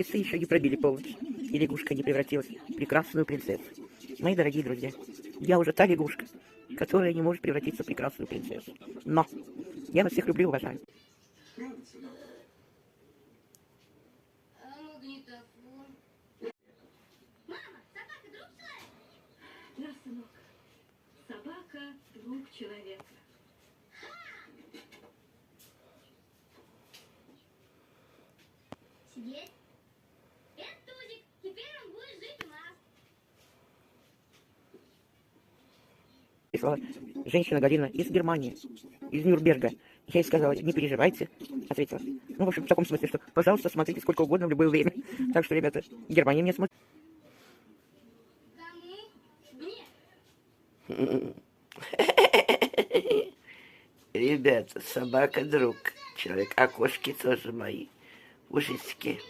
часы еще не пробили полночь, и лягушка не превратилась в прекрасную принцессу. Мои дорогие друзья, я уже та лягушка, которая не может превратиться в прекрасную принцессу. Но я вас всех люблю и уважаю. Да, сынок, собака — друг человека. Сидеть. Это Тузик. Теперь он будет жить у нас. Прислала женщина Галина из Германии, из Нюрнберга. Я ей сказала, не переживайте, ответила. Ну, в общем, в таком смысле, что, пожалуйста, смотрите сколько угодно в любое время. Так что, ребята, Германия мне смотрит. Кому? Мне. Ребята, собака друг человек, а кошки тоже мои. Ужасики.